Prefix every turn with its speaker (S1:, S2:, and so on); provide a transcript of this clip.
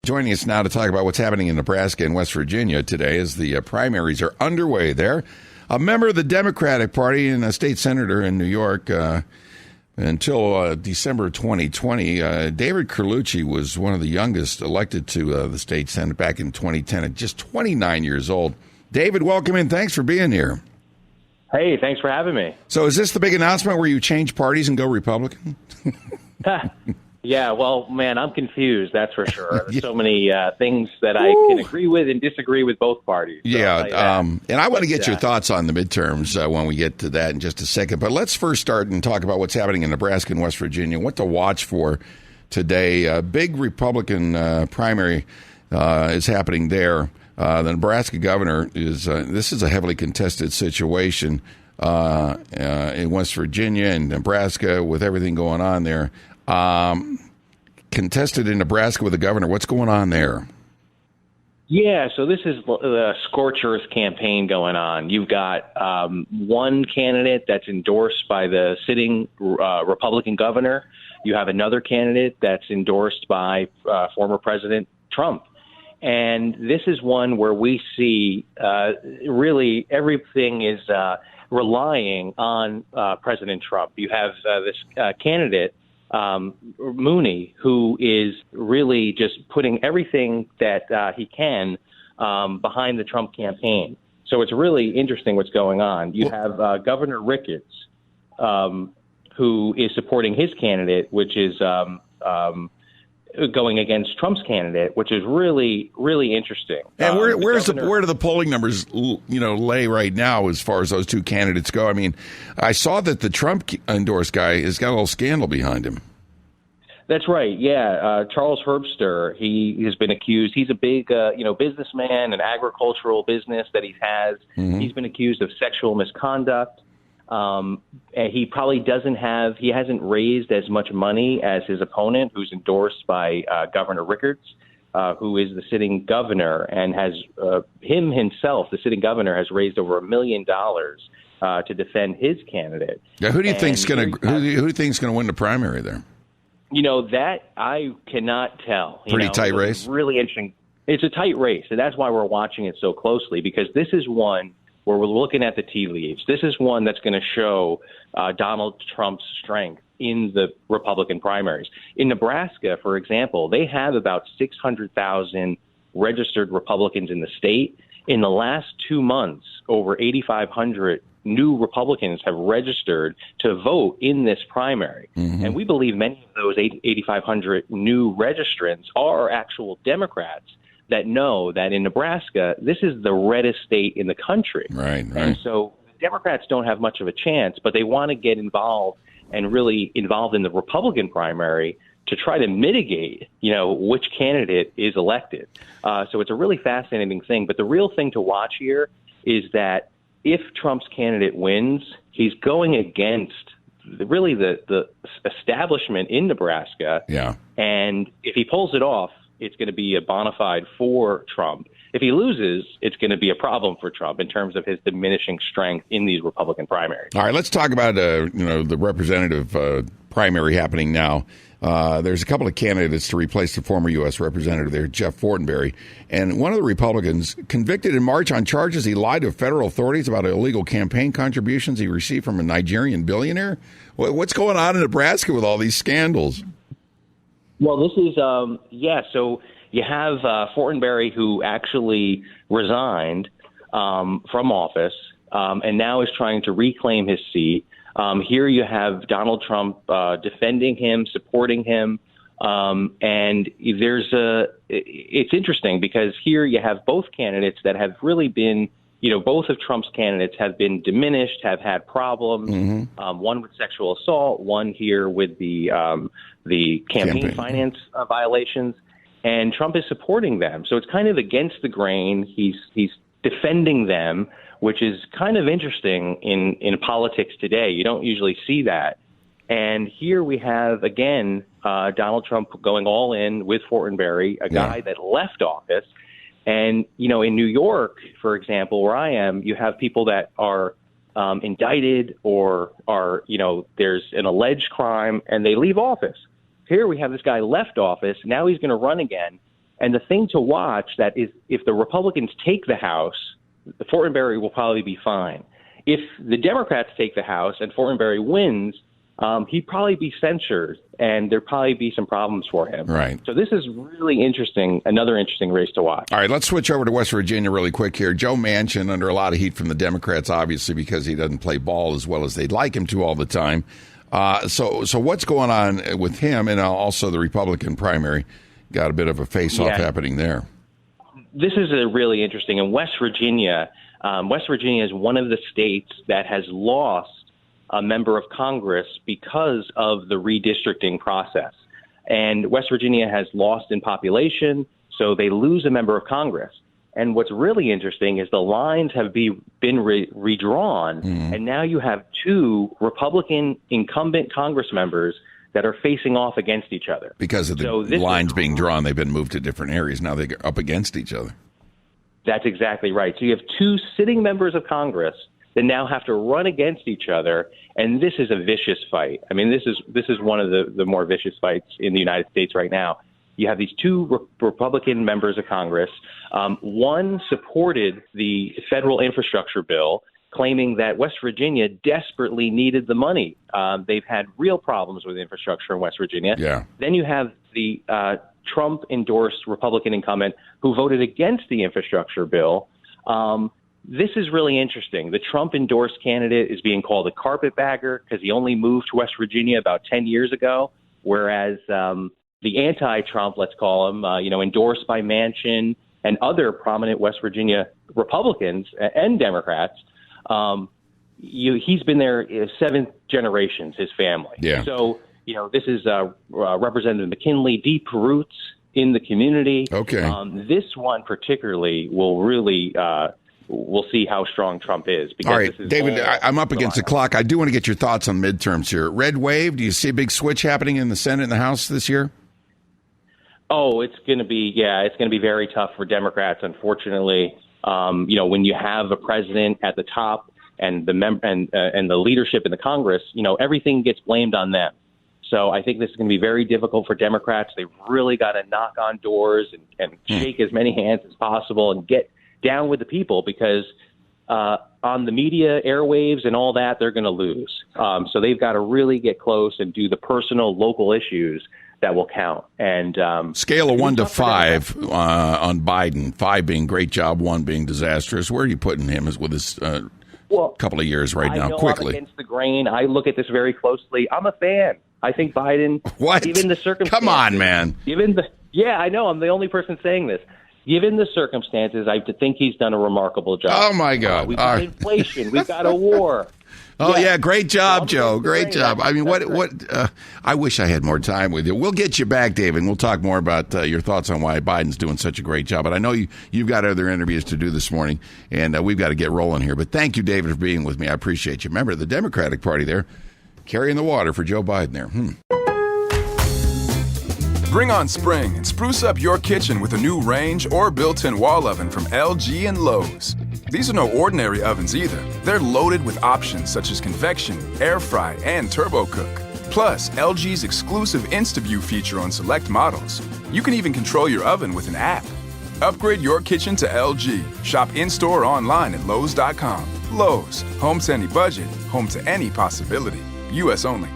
S1: Joining us now to talk about what's happening in Nebraska and West Virginia today as the primaries are underway there. A member of the Democratic Party and a state senator in New York until December 2020, David Carlucci was one of the youngest elected to the state Senate back in 2010 at just 29 years old. David, welcome in. Thanks for being here.
S2: Hey, thanks for having me.
S1: So is this the big announcement where you change parties and go Republican?
S2: Yeah, well, man, I'm confused, that's for sure. There's so many things that I can agree with and disagree with both parties. So
S1: and I want to get your thoughts on the midterms when we get to that in just a second. But let's first start and talk about what's happening in Nebraska and West Virginia, what to watch for today. A big Republican primary is happening there. The Nebraska governor this is a heavily contested situation in West Virginia and Nebraska with everything going on there. Contested in Nebraska with the governor. What's going on there?
S2: Yeah, so this is the scorcher's campaign going on. You've got one candidate that's endorsed by the sitting Republican governor. You have another candidate that's endorsed by former President Trump. And this is one where we see really everything is relying on President Trump. You have this candidate, Mooney, who is really just putting everything that he can behind the Trump campaign. So it's really interesting what's going on. You have Governor Ricketts, who is supporting his candidate, which is going against Trump's candidate, which is really, really interesting.
S1: And where do the polling numbers, lay right now as far as those two candidates go? I mean, I saw that the Trump endorsed guy has got a little scandal behind him.
S2: That's right. Yeah, Charles Herbster. He has been accused. He's a big, businessman, an agricultural business that he has. Mm-hmm. He's been accused of sexual misconduct. And he probably he hasn't raised as much money as his opponent, who's endorsed by Governor Ricketts, who is the sitting governor, and has himself, the sitting governor, has raised over $1 million to defend his candidate.
S1: Yeah, who do you think's going to win the primary there?
S2: That I cannot tell.
S1: Pretty tight race.
S2: Really interesting. It's a tight race, and that's why we're watching it so closely, because this is one where we're looking at the tea leaves. This is one that's going to show Donald Trump's strength in the Republican primaries. In Nebraska, for example, they have about 600,000 registered Republicans in the state. In the last 2 months, over 8,500 new Republicans have registered to vote in this primary. Mm-hmm. And we believe many of those 8,500 new registrants are actual Democrats that know that in Nebraska, this is the reddest state in the country.
S1: Right.
S2: And so Democrats don't have much of a chance, but they want to get involved and really involved in the Republican primary to try to mitigate, which candidate is elected. So it's a really fascinating thing. But the real thing to watch here is that if Trump's candidate wins, he's going against really the establishment in Nebraska.
S1: Yeah.
S2: And if he pulls it off, it's going to be a bona fide for Trump. If he loses, it's going to be a problem for Trump in terms of his diminishing strength in these Republican primaries.
S1: All right, let's talk about the representative primary happening now. There's a couple of candidates to replace the former U.S. representative there, Jeff Fortenberry. And one of the Republicans convicted in March on charges he lied to federal authorities about illegal campaign contributions he received from a Nigerian billionaire. What's going on in Nebraska with all these scandals?
S2: Well, this is, so you have Fortenberry, who actually resigned from office and now is trying to reclaim his seat. Here you have Donald Trump defending him, supporting him. And it's interesting because here you have both candidates that have really been, both of Trump's candidates have been diminished, have had problems, mm-hmm. One with sexual assault, one here with the campaign finance violations. And Trump is supporting them. So it's kind of against the grain. He's defending them, which is kind of interesting in politics today. You don't usually see that. And here we have, again, Donald Trump going all in with Fortenberry, a guy that left office. And, in New York, for example, where I am, you have people that are indicted or are, there's an alleged crime and they leave office. Here we have this guy left office. Now he's going to run again. And the thing to watch that is if the Republicans take the House, Fortenberry will probably be fine. If the Democrats take the House and Fortenberry wins, he'd probably be censured, and there'd probably be some problems for him.
S1: Right.
S2: So this is really interesting, another interesting race to watch.
S1: All right, let's switch over to West Virginia really quick here. Joe Manchin under a lot of heat from the Democrats, obviously, because he doesn't play ball as well as they'd like him to all the time. So what's going on with him, and also the Republican primary? Got a bit of a face-off happening there.
S2: This is really interesting. In West Virginia is one of the states that has lost a member of Congress because of the redistricting process. And West Virginia has lost in population, so they lose a member of Congress. And what's really interesting is the lines have been redrawn, and now you have two Republican incumbent Congress members that are facing off against each other.
S1: Because of the lines being drawn, they've been moved to different areas. Now they're up against each other.
S2: That's exactly right. So you have two sitting members of Congress that now have to run against each other, and this is a vicious fight. I mean, this is one of the more vicious fights in the United States right now. You have these two Republican members of Congress. One supported the federal infrastructure bill, claiming that West Virginia desperately needed the money. They've had real problems with infrastructure in West Virginia.
S1: Yeah.
S2: Then you have the Trump-endorsed Republican incumbent who voted against the infrastructure bill. This is really interesting. The Trump-endorsed candidate is being called a carpetbagger because he only moved to West Virginia about 10 years ago, whereas the anti-Trump, let's call him, endorsed by Manchin and other prominent West Virginia Republicans and Democrats, he's been there 7 generations, his family.
S1: Yeah.
S2: So, this is Representative McKinley, deep roots in the community.
S1: Okay.
S2: This one particularly will really we'll see how strong Trump is. Because
S1: all right, David, I'm up against the clock. I do want to get your thoughts on midterms here. Red wave, do you see a big switch happening in the Senate and the House this year?
S2: Oh, it's going to be very tough for Democrats, unfortunately. When you have a president at the top and the leadership in the Congress, everything gets blamed on them. So I think this is going to be very difficult for Democrats. They've really got to knock on doors and shake as many hands as possible and get down with the people, because on the media airwaves and all that, they're going to lose. So they've got to really get close and do the personal local issues that will count. And
S1: scale of 1 to 5 on Biden, 5 being great job, 1 being disastrous. Where are you putting him with his couple of years right now? Quickly,
S2: I'm against the grain. I look at this very closely. I'm a fan. I think Biden.
S1: What?
S2: Given the circumstances.
S1: Come on, man.
S2: I know. I'm the only person saying this. Given the circumstances, I think he's done a remarkable job.
S1: Oh my God!
S2: We've got inflation. We've got a war.
S1: Oh yeah, great job, Joe. Great job. I mean, what? I wish I had more time with you. We'll get you back, David, and we'll talk more about your thoughts on why Biden's doing such a great job. But I know you've got other interviews to do this morning, and we've got to get rolling here. But thank you, David, for being with me. I appreciate you. Remember, the Democratic Party there, carrying the water for Joe Biden there.
S3: Bring on spring and spruce up your kitchen with a new range or built-in wall oven from LG and Lowe's. These are no ordinary ovens either. They're loaded with options such as convection, air fry, and turbo cook. Plus, LG's exclusive InstaView feature on select models. You can even control your oven with an app. Upgrade your kitchen to LG. Shop in-store or online at Lowe's.com. Lowe's, home to any budget, home to any possibility. U.S. only.